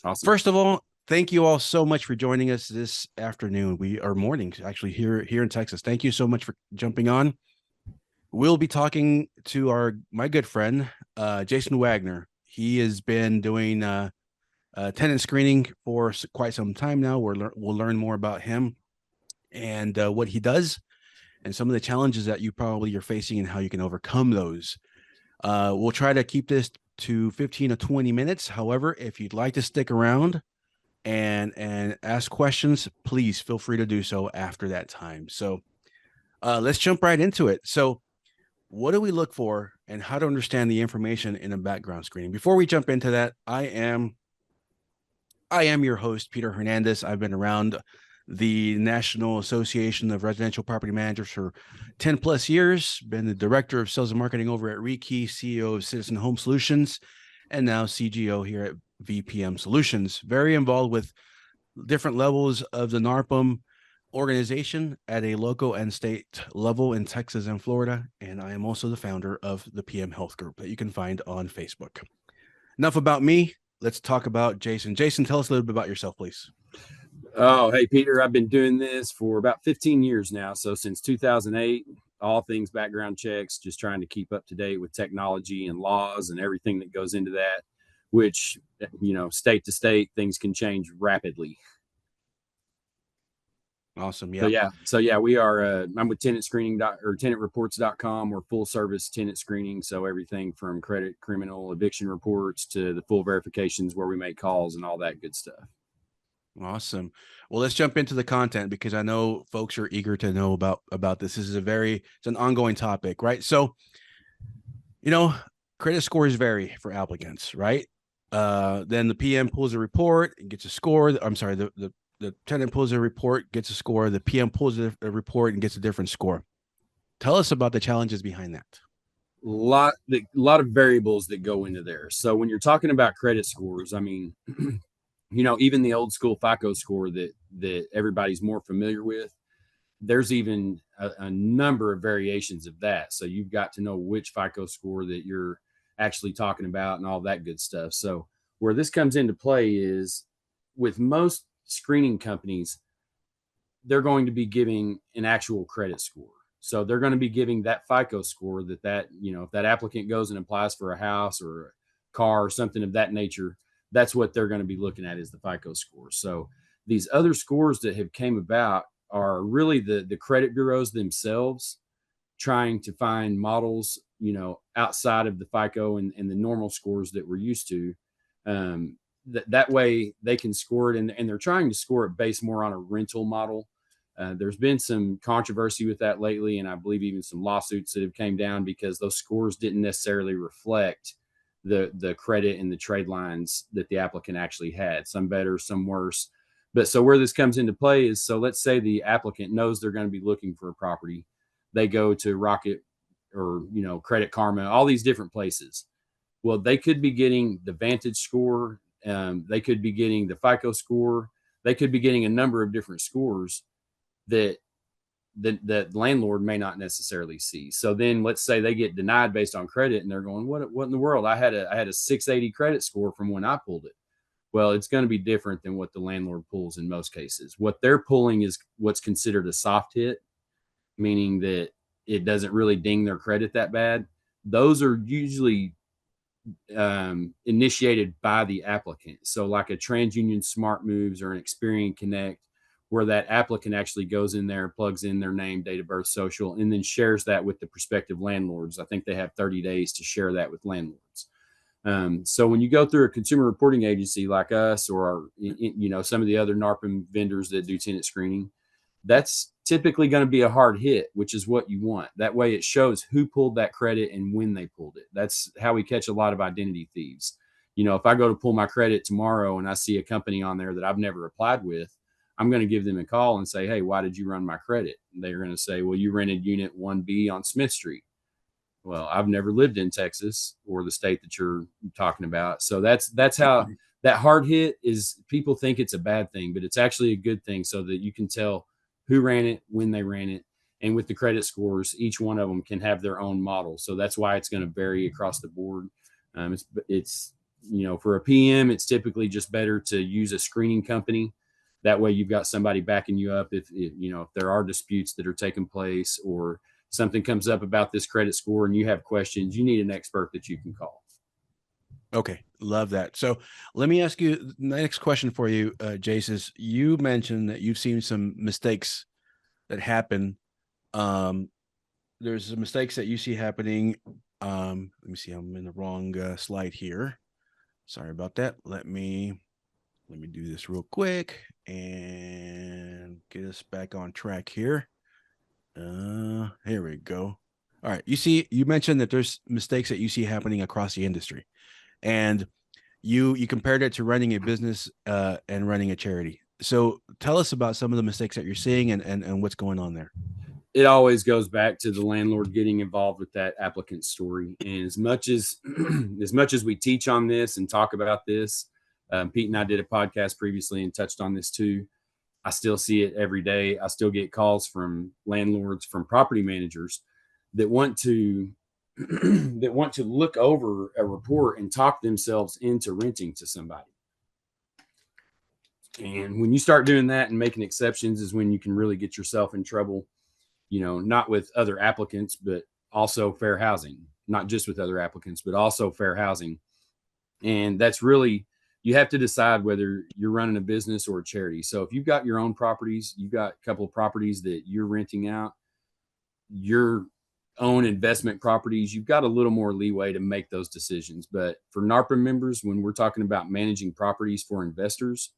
Awesome. First of all, thank you all so much for joining us this afternoon. We are morning, actually, here in Texas. Thank you so much for jumping on. We'll be talking to our my good friend, Jason Wagner. He has been doing tenant screening for quite some time now. We'll learn more about him and what he does, and some of the challenges that you probably are facing and how you can overcome those. We'll try to keep this to 15 to 20 minutes. However, if you'd like to stick around and ask questions, please feel free to do so after that time. So let's jump right into it. So, what do we look for, and how to understand the information in a background screening? Before we jump into that, I am your host, Peter Hernandez. I've been around the National Association of Residential Property Managers for 10 plus years, been the director of sales and marketing over at Rekey, CEO of Citizen Home Solutions, and now CGO here at VPM Solutions. Very involved with different levels of the NARPM organization at a local and state level in Texas and Florida. And I am also the founder of the PM Health Group that you can find on Facebook. Enough about me. Let's talk about Jason. Jason, tell us a little bit about yourself, please. Oh, hey, Peter, I've been doing this for about 15 years now. So since 2008, all things background checks, just trying to keep up to date with technology and laws and everything that goes into that, which, state to state, things can change rapidly. Awesome. So Yep. yeah, so yeah, we are. I'm with Tenant Screening or TenantReports.com. We're full service tenant screening, so everything from credit, criminal, eviction reports to the full verifications where we make calls and all that good stuff. Awesome. Well, let's jump into the content because I know folks are eager to know about this. This is it's an ongoing topic, right? So, you know, credit scores vary for applicants, right? Then the PM pulls a report and gets a score. I'm sorry, the tenant pulls a report, gets a score. The PM pulls a report and gets a different score. Tell us about the challenges behind that. Lot of variables that go into there. So when you're talking about credit scores, I mean, even the old school FICO score that everybody's more familiar with, there's even a number of variations of that. So you've got to know which FICO score that you're actually talking about and all that good stuff. So where this comes into play is with most screening companies, they're going to be giving an actual credit score. So they're going to be giving that FICO score if that applicant goes and applies for a house or a car or something of that nature, that's what they're going to be looking at is the FICO score. So these other scores that have came about are really the credit bureaus themselves trying to find models, outside of the FICO and the normal scores that we're used to. That way they can score it, and they're trying to score it based more on a rental model. There's been some controversy with that lately, and I believe even some lawsuits that have came down because those scores didn't necessarily reflect the credit and the trade lines that the applicant actually had. Some better, some worse. But so where this comes into play is, so let's say the applicant knows they're going to be looking for a property. They go to Rocket or Credit Karma, all these different places. Well, they could be getting the Vantage score. They could be getting the FICO score. They could be getting a number of different scores that the landlord may not necessarily see. So then let's say they get denied based on credit and they're going, what in the world? I had a 680 credit score from when I pulled it. Well, it's going to be different than what the landlord pulls in most cases. What they're pulling is what's considered a soft hit, meaning that it doesn't really ding their credit that bad. Those are usually initiated by the applicant. So, like a TransUnion Smart Moves or an Experian Connect, where that applicant actually goes in there, plugs in their name, date of birth, social, and then shares that with the prospective landlords. I think they have 30 days to share that with landlords. So when you go through a consumer reporting agency like us, or some of the other NARPM vendors that do tenant screening, that's typically going to be a hard hit, which is what you want. That way it shows who pulled that credit and when they pulled it. That's how we catch a lot of identity thieves. If I go to pull my credit tomorrow and I see a company on there that I've never applied with, I'm going to give them a call and say, hey, why did you run my credit? And they're going to say, well, you rented unit 1B on Smith Street. Well, I've never lived in Texas or the state that you're talking about. So that's how that hard hit is. People think it's a bad thing, but it's actually a good thing so that you can tell who ran it, when they ran it. And with the credit scores, each one of them can have their own model. So that's why it's going to vary across the board. It's for a PM, it's typically just better to use a screening company. That way you've got somebody backing you up if there are disputes that are taking place, or something comes up about this credit score and you have questions, you need an expert that you can call. Okay, love that. So let me ask you the next question for you, Jace. Is you mentioned that you've seen some mistakes that happen. Um, there's some mistakes that you see happening. Let me see. I'm in the wrong slide here. Sorry about that. Let me do this real quick and get us back on track here. Here we go. All right. You mentioned that there's mistakes that you see happening across the industry, and you compared it to running a business and running a charity. So tell us about some of the mistakes that you're seeing and what's going on there. It always goes back to the landlord getting involved with that applicant story. And as much as as much as we teach on this and talk about this, Pete and I did a podcast previously and touched on this too. I still see it every day. I still get calls from landlords, from property managers that want to that want to look over a report and talk themselves into renting to somebody. And when you start doing that and making exceptions is when you can really get yourself in trouble, not with other applicants, but also fair housing, not just with other applicants, but also fair housing. And that's really, you have to decide whether you're running a business or a charity. So if you've got your own properties, you've got a couple of properties that you're renting out, your own investment properties, you've got a little more leeway to make those decisions. But for NARPM members, when we're talking about managing properties for investors,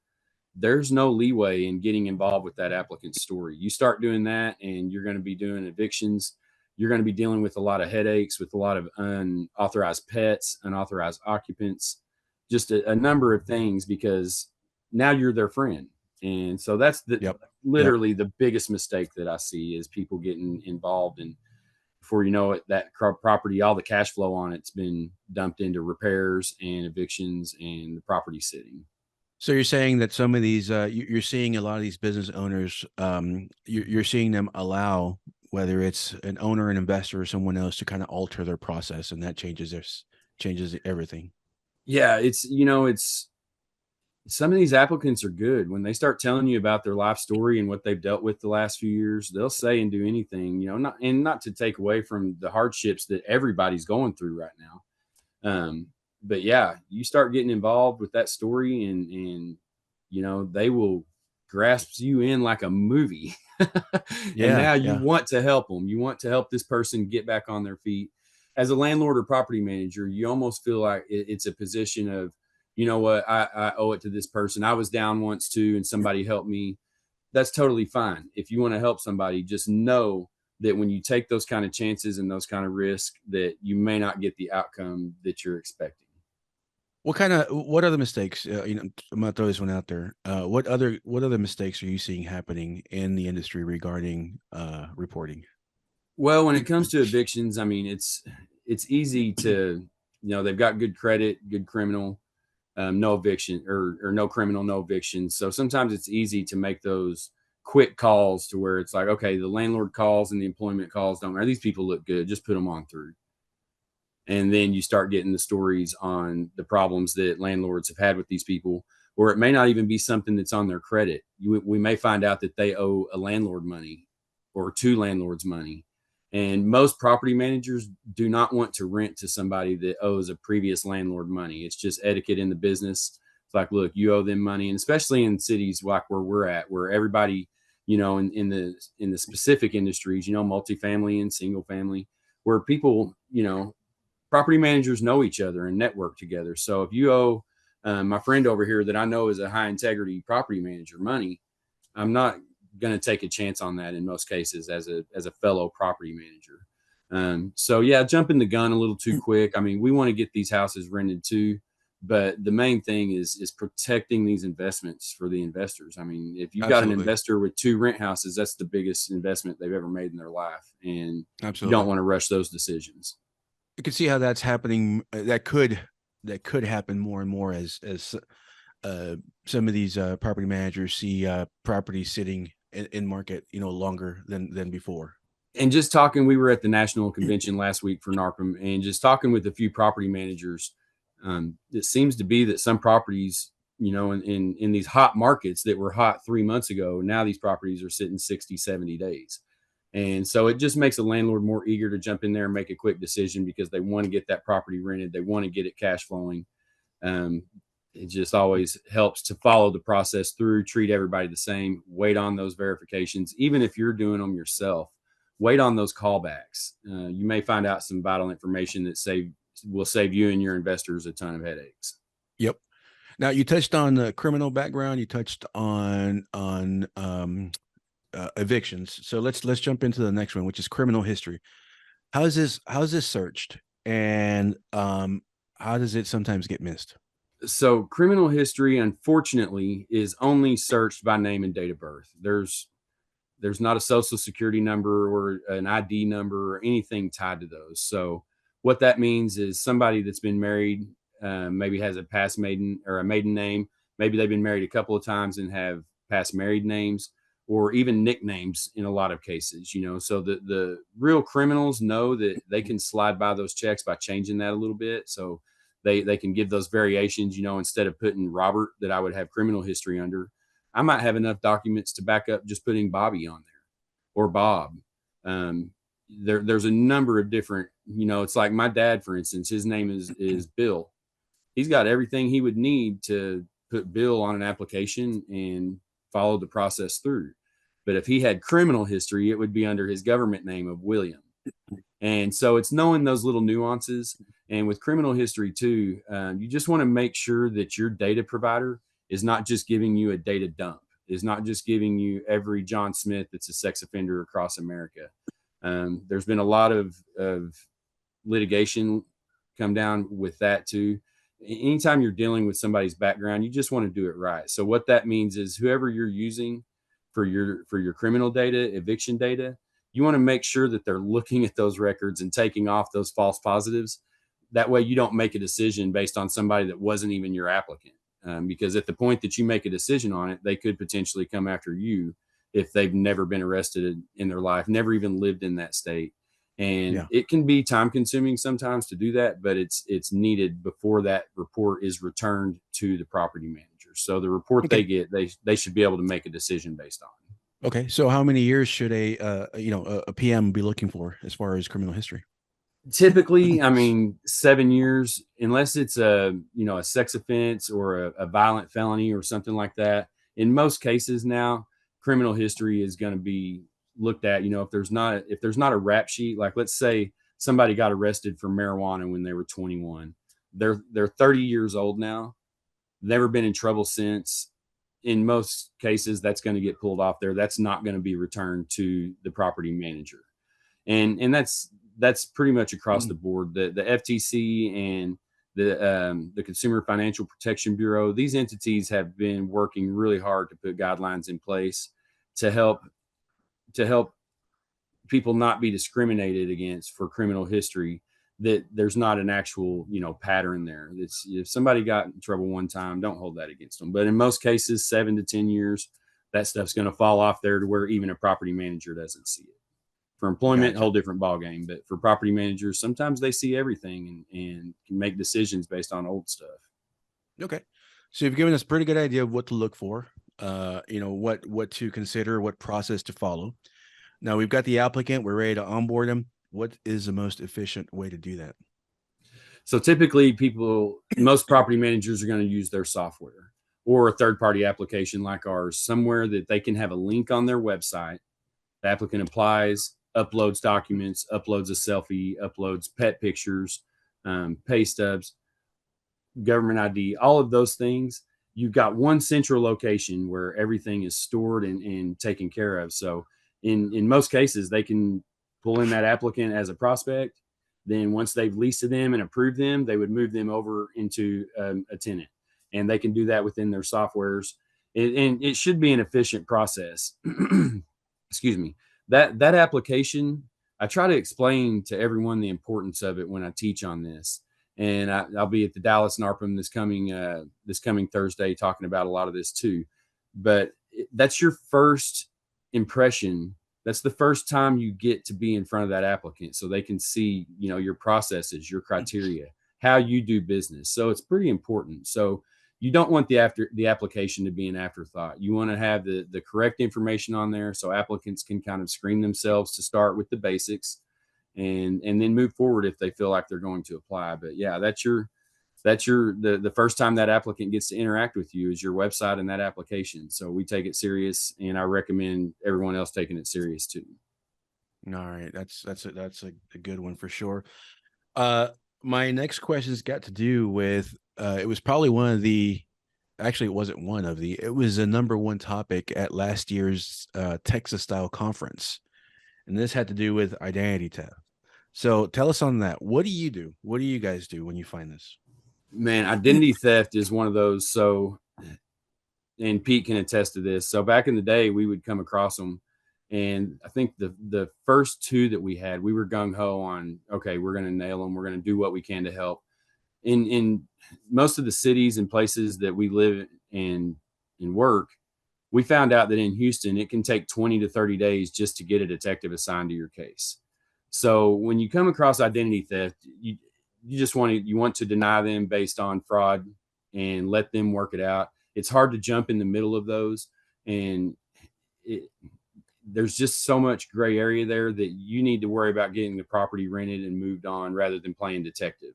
there's no leeway in getting involved with that applicant's story. You start doing that and you're going to be doing evictions. You're going to be dealing with a lot of headaches, with a lot of unauthorized pets, unauthorized occupants, just a number of things, because now you're their friend. And so that's literally the biggest mistake that I see is people getting involved. And before you know it, that property, all the cash flow on it's been dumped into repairs and evictions and the property sitting. So you're saying that some of these, you're seeing a lot of these business owners, you're seeing them allow, whether it's an owner, an investor, or someone else, to kind of alter their process, and that changes everything. Yeah, it's some of these applicants are good when they start telling you about their life story and what they've dealt with the last few years. They'll say and do anything, not to take away from the hardships that everybody's going through right now. But yeah, you start getting involved with that story and they will grasp you in like a movie. And Yeah, now you yeah, want to help them. You want to help this person get back on their feet. As a landlord or property manager, you almost feel like it's a position of, you know what, I owe it to this person. I was down once too, and somebody helped me. That's totally fine. If you want to help somebody, just know that when you take those kind of chances and those kind of risks, that you may not get the outcome that you're expecting. what other mistakes? I'm gonna throw this one out there. What other mistakes are you seeing happening in the industry regarding reporting? Well, when it comes to evictions, I mean, it's easy to, they've got good credit, good criminal, no eviction or no criminal, no eviction. So sometimes it's easy to make those quick calls to where it's like, okay, the landlord calls and the employment calls don't matter. These people look good, just put them on through. And then you start getting the stories on the problems that landlords have had with these people, or it may not even be something that's on their credit. We may find out that they owe a landlord money or two landlords money. And most property managers do not want to rent to somebody that owes a previous landlord money. It's just etiquette in the business. It's like, look, you owe them money. And especially in cities like where we're at, where everybody, in the specific industries, multifamily and single family, where people, property managers know each other and network together. So if you owe my friend over here that I know is a high integrity property manager money, I'm not going to take a chance on that in most cases as a fellow property manager. So yeah, jumping the gun a little too quick. I mean, we want to get these houses rented too, but the main thing is protecting these investments for the investors. I mean, if you've got an Absolutely, investor with two rent houses, that's the biggest investment they've ever made in their life, and you don't absolutely. want to rush those decisions. You can see how that's happening. That could happen more and more as some of these property managers see properties sitting in market, longer than before. And just talking, we were at the national convention last week for NARPM, and just talking with a few property managers. It seems to be that some properties, in these hot markets that were hot 3 months ago, now these properties are sitting 60, 70 days. And so it just makes a landlord more eager to jump in there and make a quick decision because they want to get that property rented. They want to get it cash flowing. Um, it just always helps to follow the process through, treat everybody the same, wait on those verifications. Even if you're doing them yourself, wait on those callbacks. You may find out some vital information that will save you and your investors a ton of headaches. Yep. Now you touched on the criminal background. You touched on evictions. So let's jump into the next one, which is criminal history. How's this searched, and how does it sometimes get missed? So criminal history, unfortunately, is only searched by name and date of birth. There's not a social security number or an ID number or anything tied to those. So what that means is somebody that's been married, maybe has a past maiden or a maiden name. Maybe they've been married a couple of times and have past married names or even nicknames in a lot of cases, so the real criminals know that they can slide by those checks by changing that a little bit. So they can give those variations, instead of putting Robert that I would have criminal history under, I might have enough documents to back up just putting Bobby on there or Bob. Um, there's a number of different, it's like my dad, for instance, his name is Bill. He's got everything he would need to put Bill on an application and follow the process through. But if he had criminal history, it would be under his government name of William. And so it's knowing those little nuances. And with criminal history too, you just want to make sure that your data provider is not just giving you a data dump, is not just giving you every John Smith that's a sex offender across America. There's been a lot of litigation come down with that too. Anytime you're dealing with somebody's background, you just want to do it right. So what that means is whoever you're using for your criminal data, eviction data, you want to make sure that they're looking at those records and taking off those false positives. That way you don't make a decision based on somebody that wasn't even your applicant. Because at the point that you make a decision on it, they could potentially come after you if they've never been arrested in their life, never even lived in that state. And Yeah. it can be time consuming sometimes to do that, but it's needed before that report is returned to the property manager. So the report they Okay. get, they should be able to make a decision based on. Okay. So how many years should a PM be looking for as far as criminal history? Typically, I mean, 7 years, unless it's a sex offense or a violent felony or something like that. In most cases now, criminal history is going to be looked at. If there's not a rap sheet, like let's say somebody got arrested for marijuana when they were 21, they're 30 years old now, never been in trouble since. In most cases, that's going to get pulled off there. That's not going to be returned to the property manager. And that's pretty much across the board. The FTC and the Consumer Financial Protection Bureau, these entities have been working really hard to put guidelines in place to help people not be discriminated against for criminal history. That there's not an actual pattern there. That's, if somebody got in trouble one time, don't hold that against them. But in most cases, 7 to 10 years, that stuff's going to fall off there to where even a property manager doesn't see it. For employment, Gotcha. whole different ball game. But for property managers, sometimes they see everything and can make decisions based on old stuff. Okay. So you've given us a pretty good idea of what to look for, what to consider, what process to follow. Now we've got the applicant, we're ready to onboard them. What is the most efficient way to do that? So typically, most property managers are going to use their software or a third party application like ours, somewhere that they can have a link on their website. The applicant applies, uploads documents, uploads a selfie, uploads pet pictures, pay stubs, government ID, all of those things. You've got one central location where everything is stored and taken care of. So in most cases, they can pull in that applicant as a prospect. Then once they've leased to them and approved them, they would move them over into a tenant, and they can do that within their softwares. And it should be an efficient process. Excuse me. That application, I try to explain to everyone the importance of it when I teach on this. And I'll be at the Dallas NARPM this coming Thursday talking about a lot of this too. But that's your first impression. That's the first time you get to be in front of that applicant, so they can see your processes, your criteria, how you do business. So it's pretty important. So you don't want the application to be an afterthought. You want to have the correct information on there so applicants can kind of screen themselves to start with the basics, and then move forward if they feel like they're going to apply. But yeah, the first time that applicant gets to interact with you is your website and that application. So we take it serious, and I recommend everyone else taking it serious too. All right, that's a good one for sure. Uh, my next question's got to do with it was probably one of the actually it wasn't one of the it was a number one topic at last year's Texas style conference, and this had to do with identity theft. So tell us on that. What do you do? What do you guys do when you find this? Man, identity theft is one of those. So, and Pete can attest to this. So back in the day, we would come across them, and I think the first two that we had, we were gung ho on. Okay, we're going to nail them. We're going to do what we can to help. In most of the cities and places that we live and work, we found out that in Houston, it can take 20 to 30 days just to get a detective assigned to your case. So when you come across identity theft, you want to deny them based on fraud and let them work it out. It's hard to jump in the middle of those, and it, there's just so much gray area there that you need to worry about getting the property rented and moved on rather than playing detective.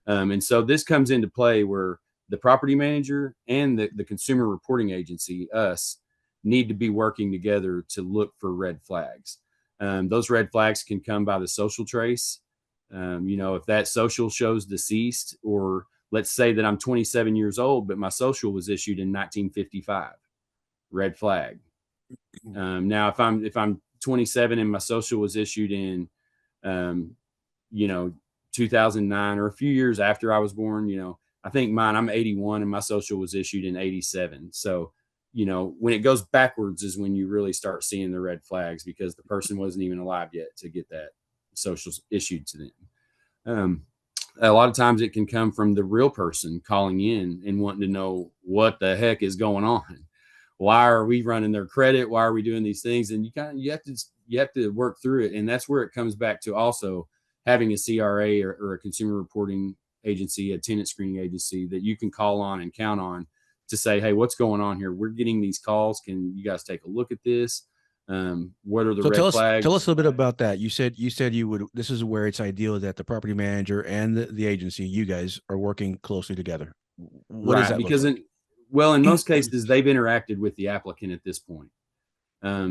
And so this comes into play where the property manager and the consumer reporting agency, us, need to be working together to look for red flags. Those red flags can come by the social trace. If that social shows deceased, or let's say that I'm 27 years old, but my social was issued in 1955, red flag. Now, if I'm 27 and my social was issued in, um, you know, 2009 or a few years after I was born, I think I'm 81 and my social was issued in 87. So, when it goes backwards is when you really start seeing the red flags, because the person wasn't even alive yet to get that social issued to them. Um, a lot of times it can come from the real person calling in and wanting to know what the heck is going on. Why are we running their credit? Why are we doing these things? And you have to work through it. And that's where it comes back to also having a CRA or a consumer reporting agency, a tenant screening agency that you can call on and count on to say, hey, what's going on here? We're getting these calls. Can you guys take a look at this? What are the So red tell us flags? a little bit about that. You said you would. This is where it's ideal that the property manager and the agency, you guys, are working closely together. What does Right. that look Because like? in most cases, they've interacted with the applicant at this point.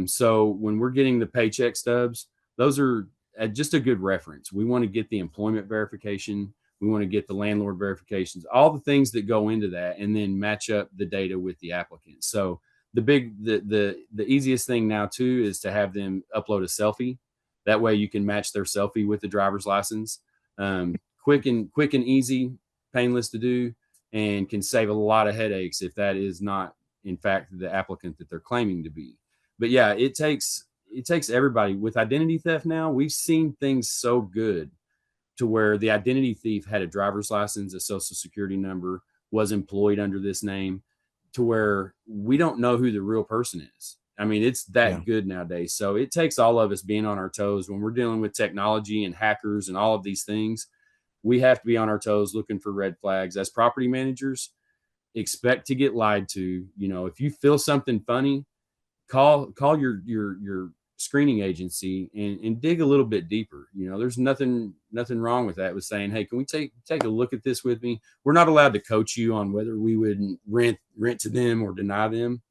So when we're getting the paycheck stubs, those are just a good reference. We want to get the employment verification. We want to get the landlord verifications, all the things that go into that, and then match up the data with the applicant. So the easiest thing now too is to have them upload a selfie. That way you can match their selfie with the driver's license. Quick and easy, painless to do, and can save a lot of headaches if that is not in fact the applicant that they're claiming to be. But yeah, it takes everybody. With identity theft now, we've seen things so good to where the identity thief had a driver's license, a social security number, was employed under this name, to where we don't know who the real person is. I mean, it's Yeah. that good nowadays. So it takes all of us being on our toes when we're dealing with technology and hackers and all of these things. We have to be on our toes looking for red flags. As property managers, expect to get lied to. If you feel something funny, call your screening agency and dig a little bit deeper. There's nothing wrong with that, with saying, hey, can we take a look at this with me? We're not allowed to coach you on whether we would rent to them or deny them,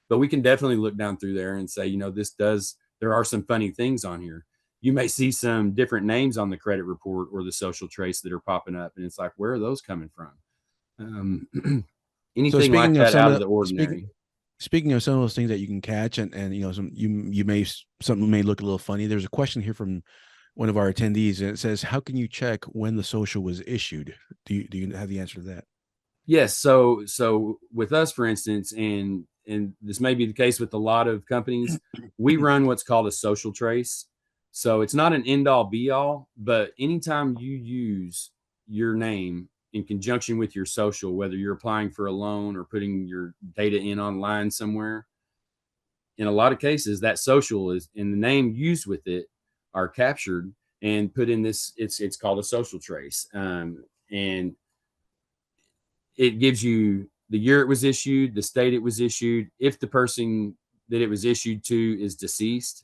but we can definitely look down through there and say, there are some funny things on here. You may see some different names on the credit report or the social trace that are popping up, and it's like, where are those coming from? So Anything like that out of the speaking ordinary. speaking of some of those things that you can catch, and some you may something may look a little funny. There's a question here from one of our attendees, and it says, "How can you check when the social was issued?" Do you have the answer to that? Yes. So with us, for instance, and this may be the case with a lot of companies, we run what's called a social trace. So it's not an end all be all, but anytime you use your name in conjunction with your social, whether you're applying for a loan or putting your data in online somewhere, in a lot of cases that social is and the name used with it are captured and put in this. It's called a social trace. and it gives you the year it was issued, the state it was issued, if the person that it was issued to is deceased.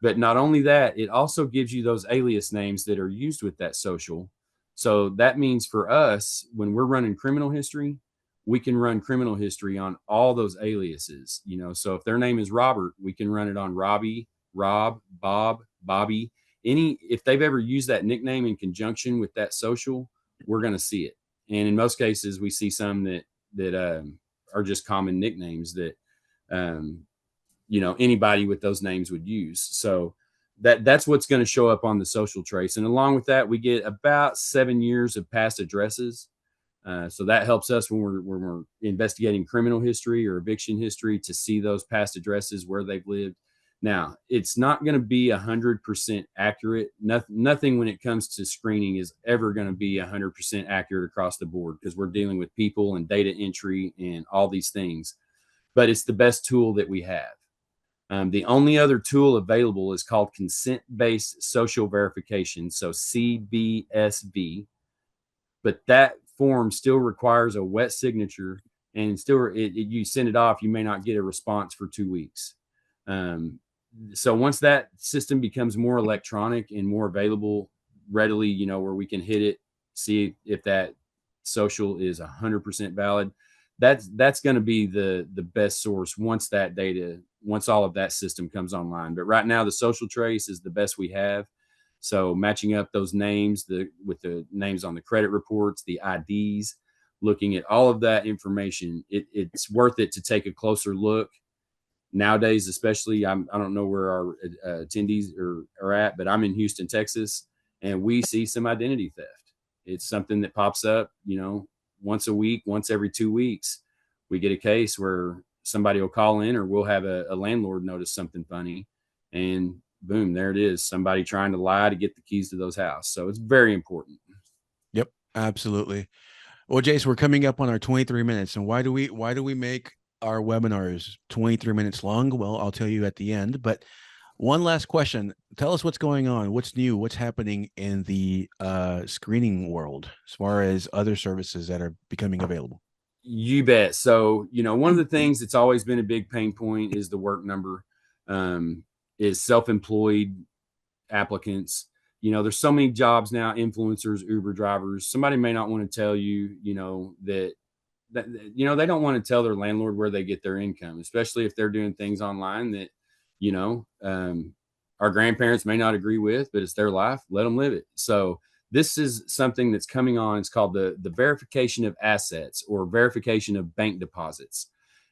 But not only that, it also gives you those alias names that are used with that social. So that means for us, when we're running criminal history, we can run criminal history on all those aliases. So if their name is Robert, we can run it on Robbie, Rob, Bob, Bobby. If they've ever used that nickname in conjunction with that social, we're going to see it. And in most cases, we see some that are just common nicknames that um, anybody with those names would use. So that's what's going to show up on the social trace. And along with that, we get about 7 years of past addresses. So that helps us when we're investigating criminal history or eviction history to see those past addresses where they've lived. Now, it's not going to be 100% accurate. Nothing when it comes to screening is ever going to be 100% accurate across the board, because we're dealing with people and data entry and all these things. But it's the best tool that we have. The only other tool available is called consent-based social verification, so CBSV. But that form still requires a wet signature, and still, you send it off, you may not get a response for 2 weeks. So once that system becomes more electronic and more available readily, where we can hit it, see if that social is 100% valid, that's going to be the best source once all of that system comes online. But right now, the social trace is the best we have. So matching up those names with the names on the credit reports, the IDs, looking at all of that information, it's worth it to take a closer look. Nowadays, especially, I don't know where our attendees are at, but I'm in Houston, Texas, and we see some identity theft. It's something that pops up, once a week, once every 2 weeks. We get a case where somebody will call in, or we'll have a landlord notice something funny, and boom, there it is. Somebody trying to lie to get the keys to those houses. So it's very important. Yep, absolutely. Well, Jace, we're coming up on our 23 minutes. And why do we make our webinars 23 minutes long? Well, I'll tell you at the end. But one last question. Tell us what's going on. What's new? What's happening in the screening world as far as other services that are becoming available? You bet. So, one of the things that's always been a big pain point is the work number, is self-employed applicants. There's so many jobs now, influencers, Uber drivers. Somebody may not want to tell you, that they don't want to tell their landlord where they get their income, especially if they're doing things online that, our grandparents may not agree with, but it's their life. Let them live it. So this is something that's coming on. It's called the verification of assets, or verification of bank deposits.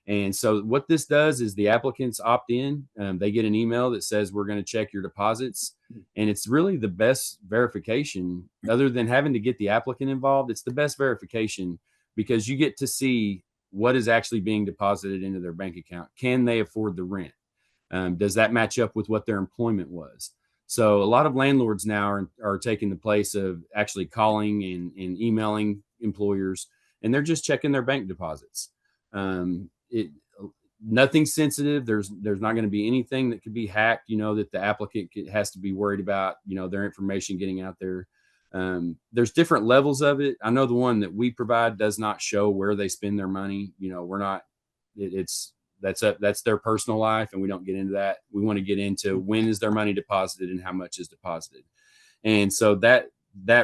And so what this does is the applicants opt in. They get an email that says, we're going to check your deposits. And it's really the best verification, other than having to get the applicant involved. It's the best verification, because you get to see what is actually being deposited into their bank account. Can they afford the rent? Does that match up with what their employment was? So a lot of landlords now are taking the place of actually calling and emailing employers, and they're just checking their bank deposits. Nothing sensitive. There's not going to be anything that could be hacked, that the applicant has to be worried about, their information getting out there. There's different levels of it. I know the one that we provide does not show where they spend their money. We're not, that's their personal life, and we don't get into that. We want to get into when is their money deposited and how much is deposited. And so that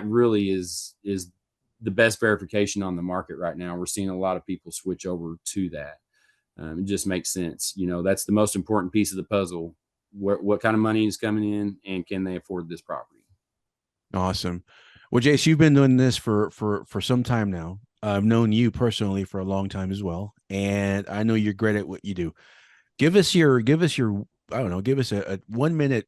really is the best verification on the market right now. We're seeing a lot of people switch over to that. It just makes sense. That's the most important piece of the puzzle. What kind of money is coming in, and can they afford this property? Awesome. Well, Jace, you've been doing this for some time now. I've known you personally for a long time as well, and I know you're great at what you do. Give us your I don't know, give us a 1 minute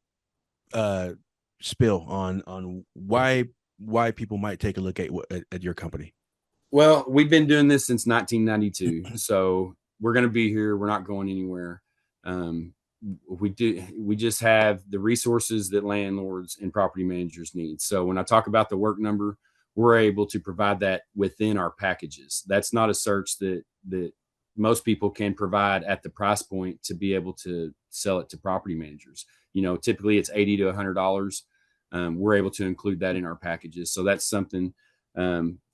spill on why people might take a look at your company. Well, we've been doing this since 1992, so we're going to be here. We're not going anywhere. We just have the resources that landlords and property managers need. So when I talk about the work number, we're able to provide that within our packages. That's not a search that most people can provide at the price point to be able to sell it to property managers. Typically it's $80 to $100. We're able to include that in our packages. So that's something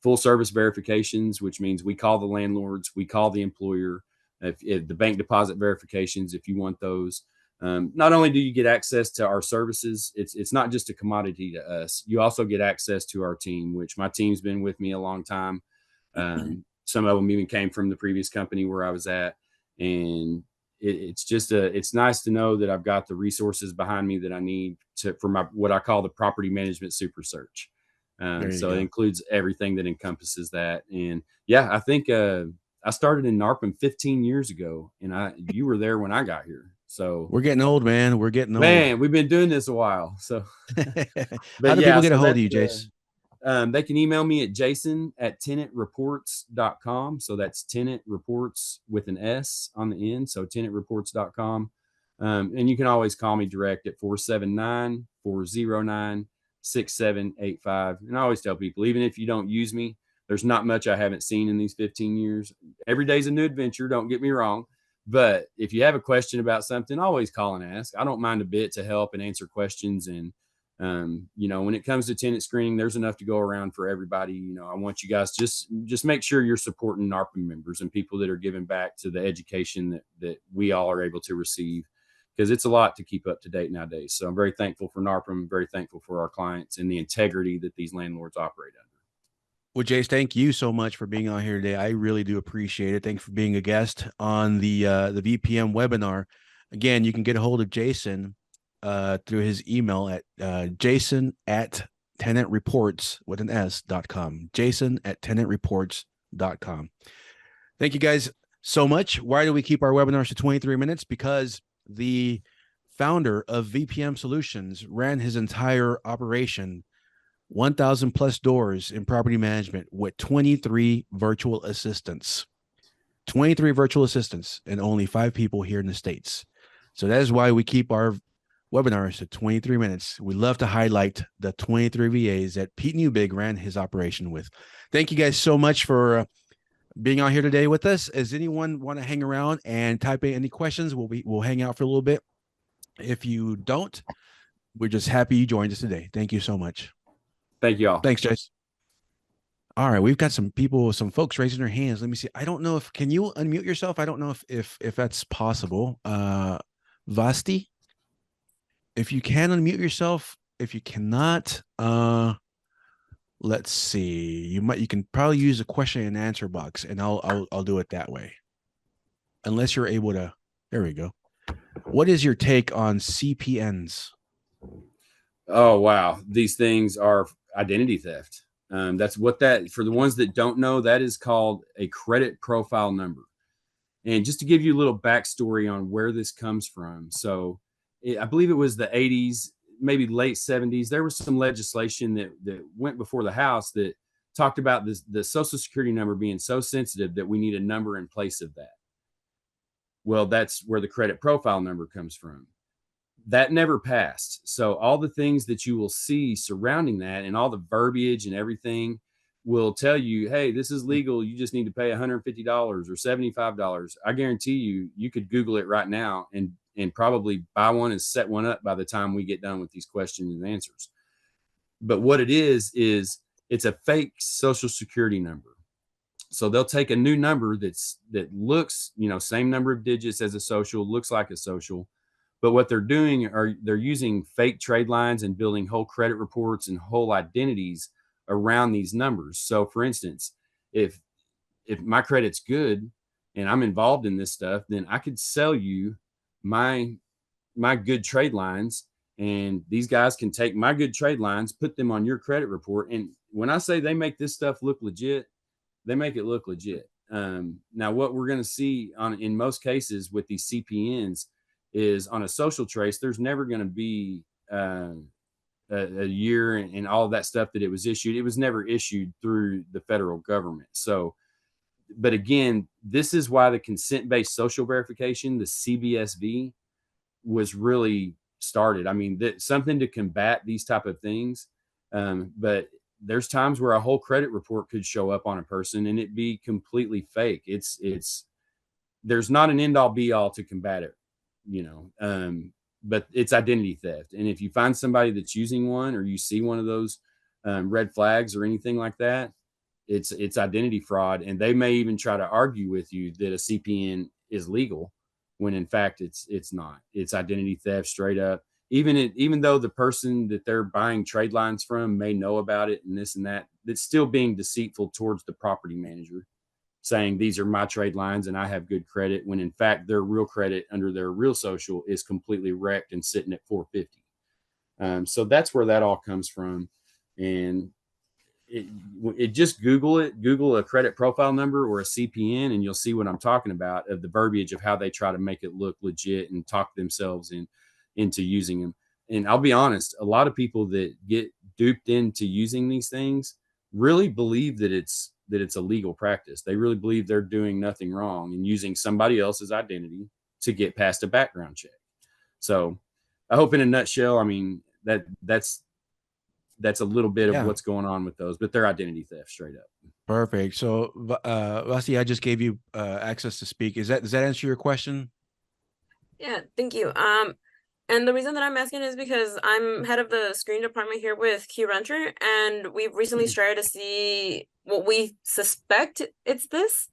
full service verifications, which means we call the landlords, we call the employer. If the bank deposit verifications, if you want those, not only do you get access to our services, it's not just a commodity to us. You also get access to our team, which my team's been with me a long time. Some of them even came from the previous company where I was at, and it's nice to know that I've got the resources behind me that I need for my what I call the property management super search. There you So it go. includes everything that encompasses that. And yeah, I think I started in NARPM 15 years ago, and you were there when I got here. So We're getting old, man. We're getting old. man, we've been doing this a while. So, How but do yeah, people get a so hold of that's you, Jace? they can email me at jason@tenantreports.com. So that's tenant reports with an S on the end. So tenantreports.com. And you can always call me direct at 479-409-6785. And I always tell people, even if you don't use me, there's not much I haven't seen in these 15 years. Every day's a new adventure. Don't get me wrong. But if you have a question about something, always call and ask. I don't mind a bit to help and answer questions. And when it comes to tenant screening, there's enough to go around for everybody. I want you guys just make sure you're supporting NARPM members and people that are giving back to the education that we all are able to receive, because it's a lot to keep up to date nowadays. So I'm very thankful for NARPM, very thankful for our clients and the integrity that these landlords operate under. Well, Jace, thank you so much for being on here today. I really do appreciate it. Thanks for being a guest on the VPM webinar. Again, you can get a hold of Jason through his email at jason@tenantreports with an S.com. Jason@tenantreports.com. Thank you guys so much. Why do we keep our webinars to 23 minutes? Because the founder of VPM Solutions ran his entire operation 1,000 plus doors in property management with 23 virtual assistants. 23 virtual assistants and only 5 people here in the States. So that is why we keep our webinars to 23 minutes. We love to highlight the 23 VAs that Pete Newbig ran his operation with. Thank you guys so much for being on here today with us. Does anyone want to hang around and type in any questions? We'll hang out for a little bit. If you don't, we're just happy you joined us today. Thank you so much. Thank you all. Thanks, Jace. All right, we've got some folks raising their hands. Let me see. I don't know if can you unmute yourself? I don't know if that's possible. Vasti, if you can unmute yourself. If you cannot, let's see. You can probably use a question and answer box, and I'll do it that way. Unless you're able to. There we go. What is your take on CPNs? Oh, wow. These things are identity theft. That's what for the ones that don't know, that is called a credit profile number. And just to give you a little backstory on where this comes from. So I believe it was the 80s, maybe late 70s. There was some legislation that went before the House that talked about the Social Security number being so sensitive that we need a number in place of that. Well, that's where the credit profile number comes from. That never passed. So all the things that you will see surrounding that and all the verbiage and everything will tell you, hey, this is legal. You just need to pay $150 or $75. I guarantee you could Google it right now and probably buy one and set one up by the time we get done with these questions and answers. But what it is it's a fake Social Security number. So they'll take a new number that looks, same number of digits as a social, looks like a social. But what they're doing they're using fake trade lines and building whole credit reports and whole identities around these numbers. So for instance, if my credit's good and I'm involved in this stuff, then I could sell you my good trade lines, and these guys can take my good trade lines, put them on your credit report. And when I say they make this stuff look legit, they make it look legit. Now, what we're going to see in most cases with these CPNs is on a social trace, there's never going to be a year and all of that stuff that it was issued. It was never issued through the federal government. So, but again, this is why the consent-based social verification, the CBSV, was really started. I mean, something to combat these type of things. But there's times where a whole credit report could show up on a person and it be completely fake. There's not an end all be all to combat it, but it's identity theft. And if you find somebody that's using one or you see one of those red flags or anything like that, it's identity fraud, and they may even try to argue with you that a CPN is legal when in fact it's not. It's identity theft straight up. Even though the person that they're buying trade lines from may know about it and this and that, it's still being deceitful towards the property manager, saying these are my trade lines and I have good credit, when in fact their real credit under their real social is completely wrecked and sitting at 450. So that's where that all comes from. And it, it just Google a credit profile number or a CPN, and you'll see what I'm talking about, of the verbiage of how they try to make it look legit and talk themselves into using them. And I'll be honest, a lot of people that get duped into using these things really believe that it's a legal practice. They really believe they're doing nothing wrong and using somebody else's identity to get past a background check. So I hope in a nutshell, I mean, that's a little bit of Yeah. what's going on with those, but they're identity theft straight up. Perfect. So, Vasi, I just gave you access to speak. Does that answer your question? Yeah, thank you. And the reason that I'm asking is because I'm head of the screen department here with Key Renter, and we've recently started to see what we suspect it's this.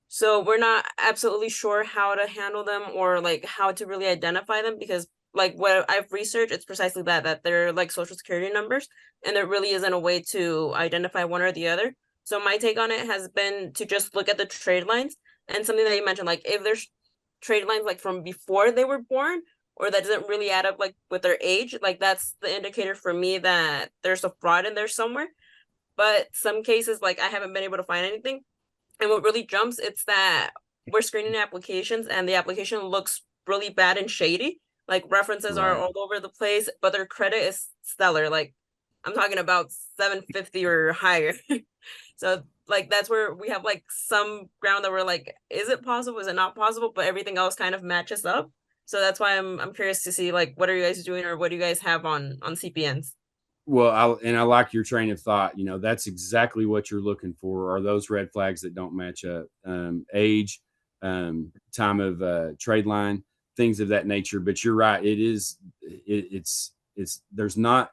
So we're not absolutely sure how to handle them or like how to really identify them, because like what I've researched, it's precisely that they're like social security numbers, and there really isn't a way to identify one or the other. So my take on it has been to just look at the trade lines, and something that you mentioned, like if there's trade lines like from before they were born, or that doesn't really add up like with their age, like that's the indicator for me that there's a fraud in there somewhere. But some cases, like I haven't been able to find anything. And what really jumps, it's that we're screening applications and the application looks really bad and shady. Like references are Right. all over the place, but their credit is stellar. Like I'm talking about 750 or higher. So like that's where we have like some ground that we're like, is it possible? Is it not possible? But everything else kind of matches up. So that's why I'm curious to see like what are you guys doing, or what do you guys have on CPNs? Well, I like your train of thought. You know, that's exactly what you're looking for, are those red flags that don't match up. Age, time of trade line, things of that nature. But you're right. It's there's not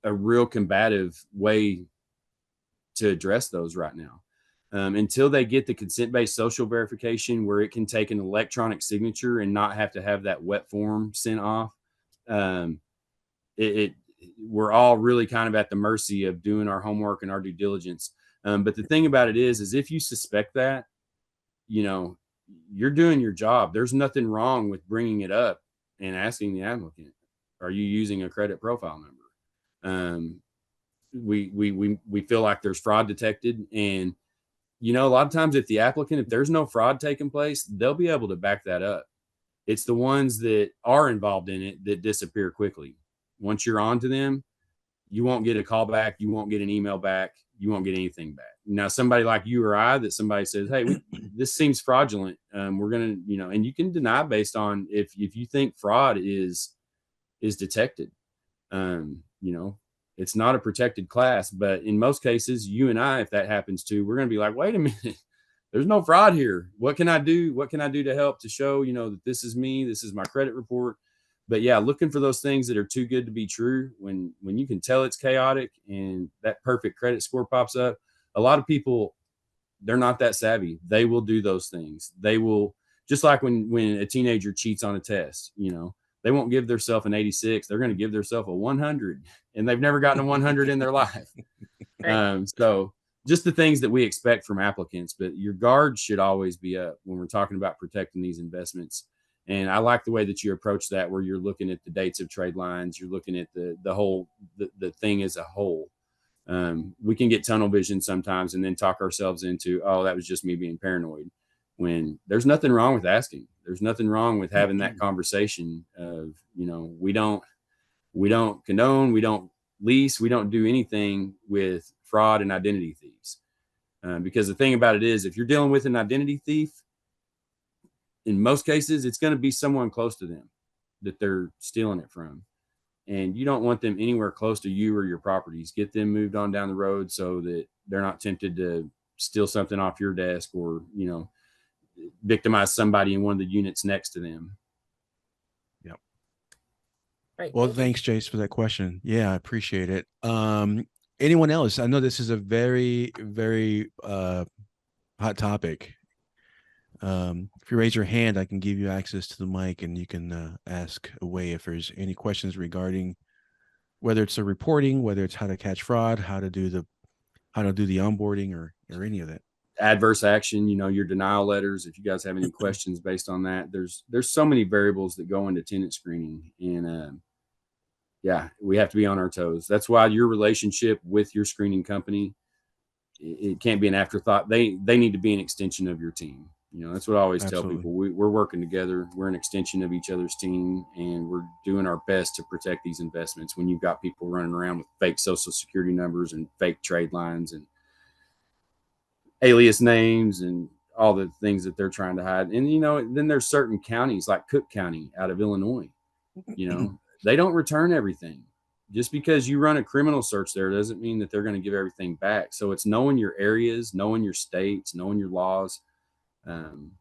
a real combative way to address those right now. Until they get the consent-based social verification, where it can take an electronic signature and not have to have that wet form sent off. Um, it We're all really kind of at the mercy of doing our homework and our due diligence. But the thing about it is if you suspect that, you know, you're doing your job. There's nothing wrong with bringing it up and asking the applicant, "Are you using a credit profile number?" Um, we feel like there's fraud detected, and a lot of times if there's no fraud taking place, they'll be able to back that up. It's the ones that are involved in it that disappear quickly. Once you're on to them, you won't get a call back, you won't get an email back, you won't get anything back. Now, somebody like you or I, that somebody says, "Hey, this seems fraudulent. We're gonna," and you can deny based on if you think fraud is detected. Um, you know, it's not a protected class, but in most cases, you and I, if that happens to, we're going to be like, "Wait a minute, there's no fraud here. What can I do? What can I do to help to show, that this is me, this is my credit report?" But yeah, looking for those things that are too good to be true, when you can tell it's chaotic and that perfect credit score pops up. A lot of people, they're not that savvy. They will do those things. They will, just like when a teenager cheats on a test, they won't give themselves an 86. They're going to give themselves a 100, and they've never gotten a 100 in their life. Right. So just the things that we expect from applicants, but your guard should always be up when we're talking about protecting these investments. And I like the way that you approach that, where you're looking at the dates of trade lines, you're looking at the whole the thing as a whole. We can get tunnel vision sometimes and then talk ourselves into, "Oh, that was just me being paranoid," when there's nothing wrong with asking. There's nothing wrong with having that conversation of, we don't condone, we don't lease, we don't do anything with fraud and identity thieves. Because the thing about it is, if you're dealing with an identity thief, in most cases, it's going to be someone close to them that they're stealing it from. And you don't want them anywhere close to you or your properties. Get them moved on down the road so that they're not tempted to steal something off your desk, or, victimize somebody in one of the units next to them. Right. Well, Thank you. thanks, Jace, for that question. Yeah, I appreciate it. anyone else? I know this is a very, very hot topic. If you raise your hand, I can give you access to the mic and you can ask away if there's any questions regarding whether it's the reporting, whether it's how to catch fraud, how to do the onboarding or any of that. Adverse action, your denial letters. If you guys have any questions based on that, there's so many variables that go into tenant screening, and yeah, we have to be on our toes. That's why your relationship with your screening company, it can't be an afterthought. They need to be an extension of your team. That's what I always tell people. We're working together. We're an extension of each other's team, and we're doing our best to protect these investments. When you've got people running around with fake social security numbers and fake trade lines and alias names and all the things that they're trying to hide. And, then there's certain counties like Cook County out of Illinois, they don't return everything. Just because you run a criminal search there doesn't mean that they're going to give everything back. So it's knowing your areas, knowing your states, knowing your laws. I'm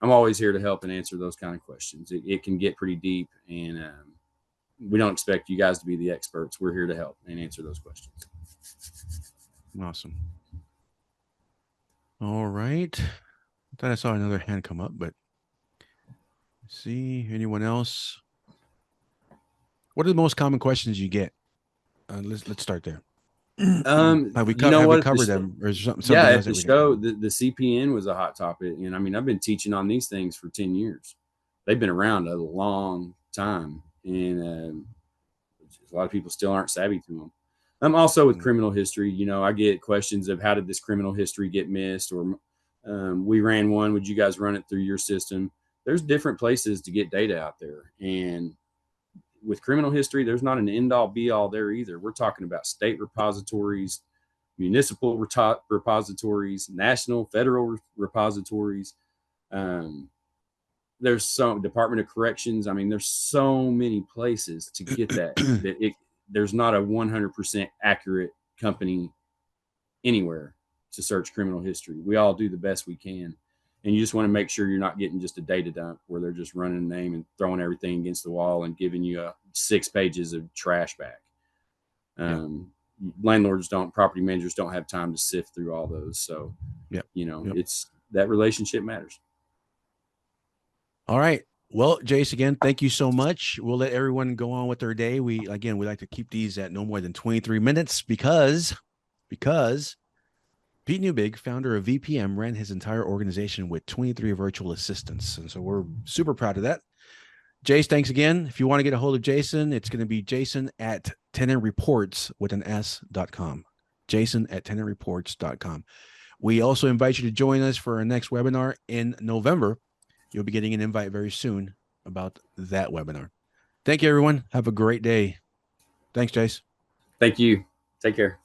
always here to help and answer those kind of questions. It can get pretty deep, and we don't expect you guys to be the experts. We're here to help and answer those questions. Awesome. All right. I thought I saw another hand come up, but let's see, anyone else? What are the most common questions you get? Let's start there. Have we covered them, or is something yeah, at the show, the CPN was a hot topic, and I mean, I've been teaching on these things for 10 years. They've been around a long time, and a lot of people still aren't savvy to them. I'm also with criminal history. I get questions of how did this criminal history get missed, or we ran one. Would you guys run it through your system? There's different places to get data out there, and with criminal history, there's not an end-all be-all there either. We're talking about state repositories, municipal repositories, national, federal repositories. There's some Department of Corrections. I mean, there's so many places to get that there's not a 100% accurate company anywhere to search criminal history. We all do the best we can. And you just want to make sure you're not getting just a data dump where they're just running a name and throwing everything against the wall and giving you 6 pages of trash back. Landlords property managers don't have time to sift through all those. So, it's that relationship matters. All right. Well, Jace, again, thank you so much. We'll let everyone go on with their day. We like to keep these at no more than 23 minutes because Pete Newbig, founder of VPM, ran his entire organization with 23 virtual assistants. And so we're super proud of that. Jace, thanks again. If you want to get a hold of Jason, it's going to be jason@tenantreports.com. jason@tenantreports.com. We also invite you to join us for our next webinar in November. You'll be getting an invite very soon about that webinar. Thank you, everyone. Have a great day. Thanks, Jace. Thank you. Take care.